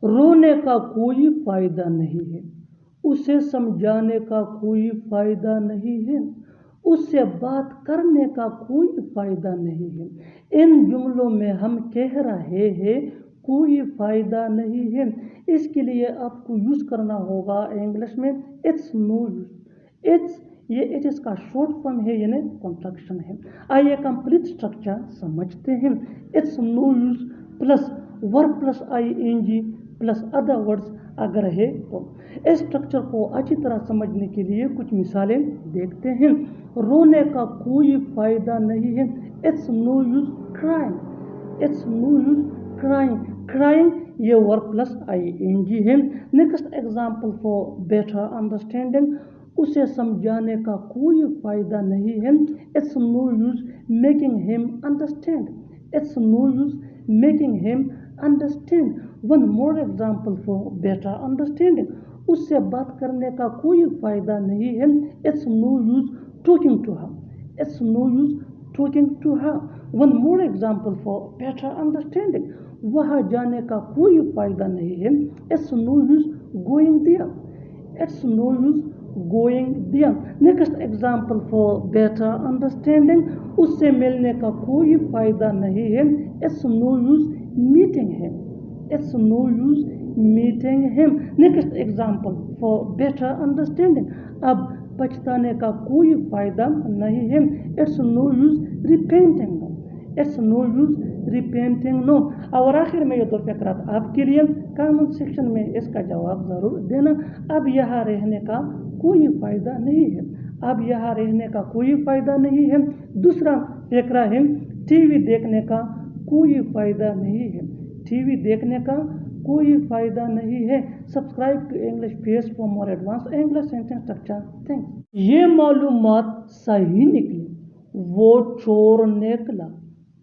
रोने का कोई फायदा नहीं है, उसे समझाने का कोई फायदा नहीं है, उससे बात करने का कोई फायदा नहीं है। इन जुमलों में हम कह रहे हैं कोई फायदा नहीं है, इसके लिए आपको यूज करना होगा इंग्लिश में इट्स नो यूज। ये इट इसका शॉर्ट फॉर्म है यानी कॉन्ट्रैक्शन है। आइए कंप्लीट स्ट्रक्चर समझते हैं। It's no use plus verb plus ING plus other words अगर है तो। इस स्ट्रक्चर को अच्छी तरह समझने के लिए कुछ मिसालें देखते हैं। रोने का कोई फायदा नहीं है, it's no use crying, it's no use crying. Crying ये वर्ब प्लस आईएनजी है। Next example for better understanding, उसे समझाने का कोई फायदा नहीं है, it's no use making him understand, it's no use making him understand. One more example for better understanding, उससे बात करने का कोई फायदा नहीं है, it's no use talking to her, it's no use talking to her. One more example for better understanding, वहाँ जाने का कोई फायदा नहीं है, it's no use going there, it's no use going there. Next example for better understanding, उससे मिलने का कोई फायदा नहीं है, it's no use meeting him, it's no use meeting him. Next example for better understanding, अब पछताने का कोई फायदा नहीं है, it's no use repenting no, it's no use repenting no. और आखिर में ये दो फकरात आपके लिए, कमेंट सेक्शन में इसका जवाब ज़रूर देना। अब यहाँ रहने का कोई फायदा नहीं है, अब यहाँ रहने का कोई फायदा नहीं है। दूसरा फकरा है टीवी देखने का कोई फायदा नहीं है, टीवी देखने का कोई फायदा नहीं है। Subscribe to English page for more advance English sentence structure. Thanks. ये मालूमात सही निकली, वो चोर निकला,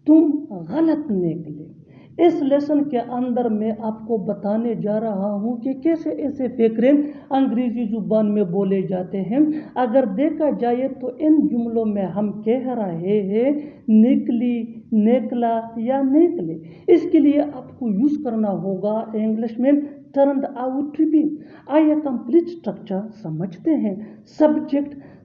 तुम गलत निकले। इस लेसन के अंदर मैं आपको बताने जा रहा हूँ कि कैसे ऐसे फकरे अंग्रेजी जुबान में बोले जाते हैं। अगर देखा जाए तो इन जुमलों में हम कह रहे हैं निकली, निकला या निकले। इसके लिए आपको यूज करना होगा इंग्लिश में टर्न्ड आउट टू बी। आइए कंप्लीट स्ट्रक्चर समझते हैं।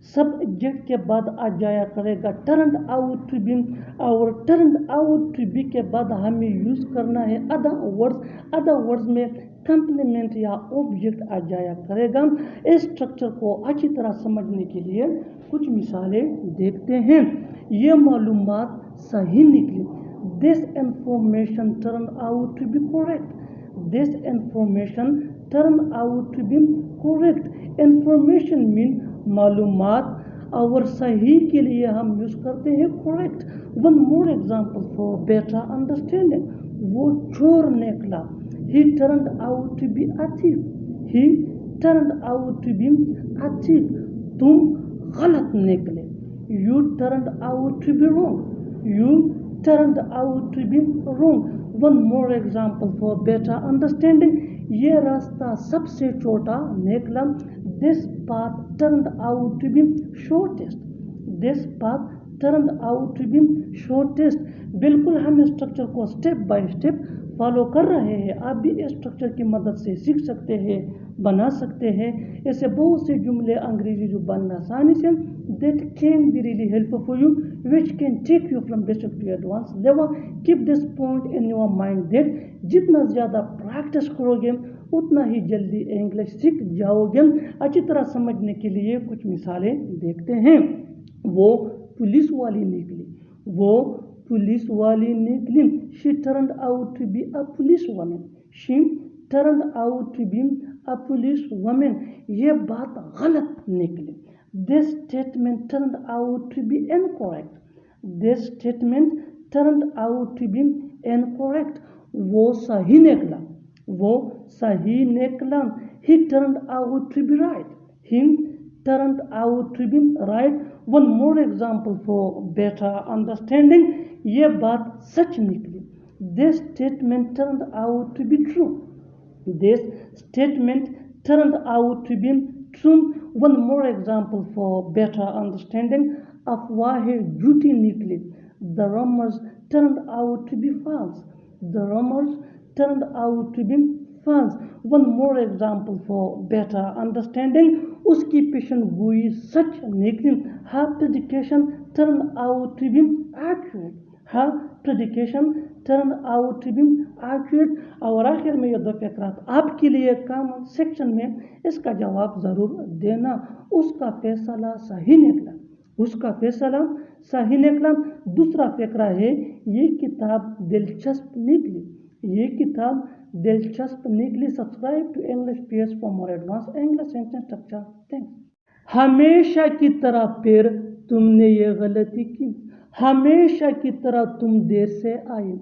सब्जेक्ट के बाद आ जाया करेगा टर्न्ड आउट टू बी, और टर्न्ड आउट टू बी के बाद हमें यूज करना है अदर वर्ड्स। अदर वर्ड्स में कंप्लीमेंट या ऑब्जेक्ट आ जाया करेगा। इस स्ट्रक्चर को अच्छी तरह समझने के लिए कुछ मिसालें देखते हैं। ये मालूमात सही निकली, this information turn out to be correct, this information turn out to be correct. Information mean मालूमात, और सही के लिए हम यूज करते हैं correct. One more example for better understanding, वो चोर निकला, he turned out to be a thief, he turned out to be a thief। तुम गलत निकले, you turned out to be wrong, you turned out to be wrong। One more example for better understanding, ये रास्ता सबसे छोटा निकला, this path turned out to be shortest, this path turned out to be shortest। बिल्कुल हम structure को step by step follow कर रहे हैं। आप भी इस स्ट्रक्चर की मदद से सीख सकते हैं, बना सकते हैं। ऐसे बहुत से जुमले अंग्रेजी जुबान में आसानी से that can be really helpful for you, which can take you from basic to advanced level। Keep this point in your mind that जितना ज़्यादा प्रैक्टिस करोगे उतना ही जल्दी इंग्लिश सीख जाओगे। अच्छी तरह समझने के लिए कुछ मिसालें देखते हैं। वो पुलिस वाली निकली, वो पुलिस वाली निकली, she turned out to be a policewoman, she turned out to be a policewoman। ये बात गलत निकली, this statement turned out to be incorrect, this statement turned out to be incorrect। वो सही निकला, वो सही निकला, he turned out to be right, he turned out to be right। One more example for better understanding, ये बात सच निकली, this statement turned out to be true, this statement turned out to be true। One more example for better understanding, अफवाहें झूठी निकली, the rumors turned out to be false, the rumors turned out to be funds. One more example for better understanding. उसकी पेशन गोई सच निकली. Her prediction turned out to be accurate. Her prediction turned out to be accurate. और आखिर में ये दो फकरात आपके लिए कमेंट सेक्शन में इसका जवाब ज़रूर देना. उसका फैसला सही निकला. उसका फैसला सही निकला. दूसरा फकरा है ये किताब दिलचस्प निकली. ये किताब दिलचस्प निकली. Subscribe to English PS for more advance English sentence structure. Thanks. हमेशा की तरह फिर तुमने ये गलती की. हमेशा की तरह तुम देर से आए.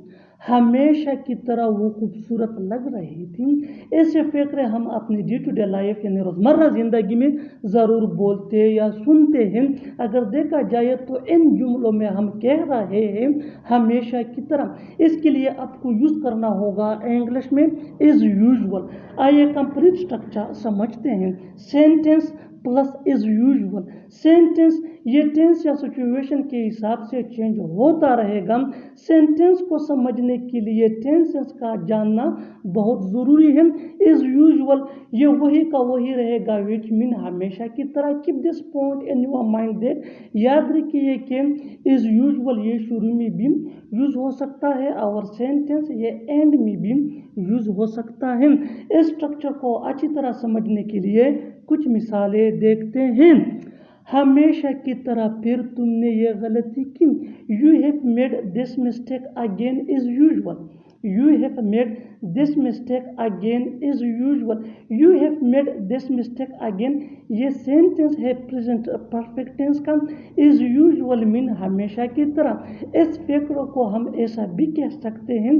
हमेशा की तरह वो खूबसूरत लग रही थी. ऐसे फ़करे हम अपनी डे टू डे लाइफ यानी रोज़मर्रा ज़िंदगी में ज़रूर बोलते या सुनते हैं. अगर देखा जाए तो इन जुमलों में हम कह रहे हैं हमेशा की तरह. इसके लिए आपको यूज़ करना होगा इंग्लिश में इज़ यूजुअल. आइए कंप्लीट स्ट्रक्चर समझते हैं. Sentence plus is usual. Sentence ये टेंस या सिचुएशन के हिसाब से चेंज होता रहेगा. सेंटेंस को समझने के लिए टेंसेस का जानना बहुत ज़रूरी है. इज़ यूजुअल ये वही का वही रहेगा विच मीन हमेशा की तरह. Keep this point in your mind that. याद रखिए कि इज़ यूजुअल ये शुरू में भी यूज़ हो सकता है और सेंटेंस ये एंड में भी यूज़ हो सकता है. इस स्ट्रक्चर को अच्छी तरह समझने के लिए कुछ मिसालें देखते हैं. हमेशा की तरह फिर तुमने ये गलती की. You have made this mistake again is usual. You have made this mistake again is usual. You have made this mistake again. ये सेंटेंस है प्रेजेंट परफेक्ट टेंस का. इज यूजुअल मीन हमेशा की तरह. इस फैक्टर को हम ऐसा भी कह सकते हैं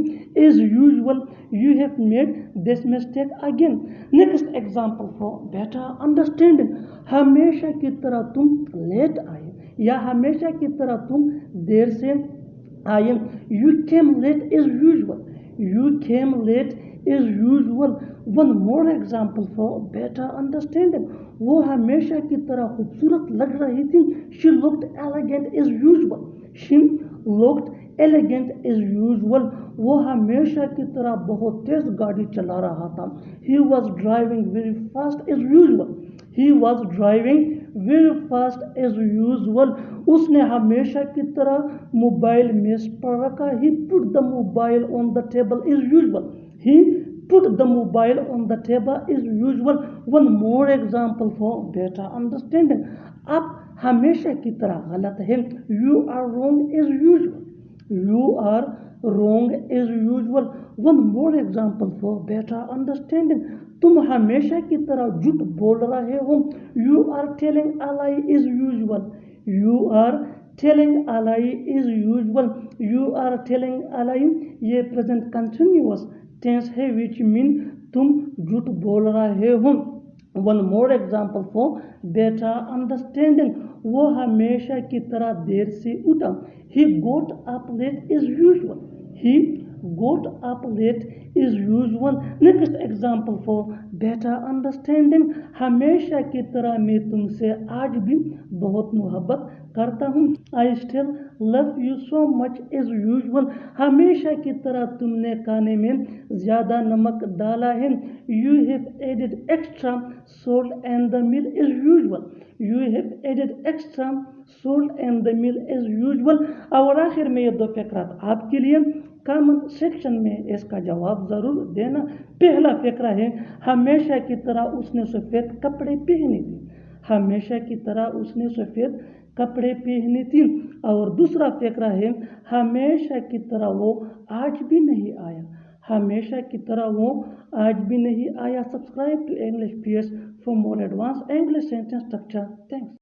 is usual you have made this mistake again. Next example for better understanding. हमेशा की तरह तुम लेट आए या हमेशा की तरह तुम देर से आए. You came late is usual. You came late is usual. One more example for better understanding. वो हमेशा की तरह खूबसूरत लग रही थी. She looked elegant is usual. She looked elegant is usual. वो हमेशा की तरह बहुत तेज गाड़ी चला रहा था. He was driving very fast is usual. He was driving very fast as usual. उसने हमेशा की तरह मोबाइल मेज पर रखा. He put the mobile on the table is usual. He put the mobile on the table is usual. One more example for better understanding. आप हमेशा की तरह गलत हैं. You are wrong is usual. You are wrong is usual. One more example for better understanding. तुम हमेशा की तरह झूठ बोल रहे हो. You are telling a lie is usual. You are telling a lie is usual. You are telling a lie ये present continuous tense है which mean तुम झूठ बोल रहे हो. One more example for better understanding. वो हमेशा की तरह देर से उठा. He got up late is usual. He got up late is usual. Next example for better understanding. हमेशा की तरह मैं तुमसे आज भी बहुत मोहब्बत करता हूँ. I still love you so much is usual. हमेशा की तरह तुमने खाने में ज़्यादा नमक डाला है. You have added extra salt and the meal is usual. You have added extra salt and the meal is usual. और आखिर में ये दो फकरात आपके लिए कमेंट सेक्शन में इसका जवाब ज़रूर देना. पहला फकरा है हमेशा की तरह उसने सफ़ेद कपड़े पहने थे. हमेशा की तरह उसने सफ़ेद कपड़े पहने थे. और दूसरा फकरा है हमेशा की तरह वो आज भी नहीं आया. हमेशा की तरह वो आज भी नहीं आया. Subscribe to English PS for more advance English sentence structure. Thanks.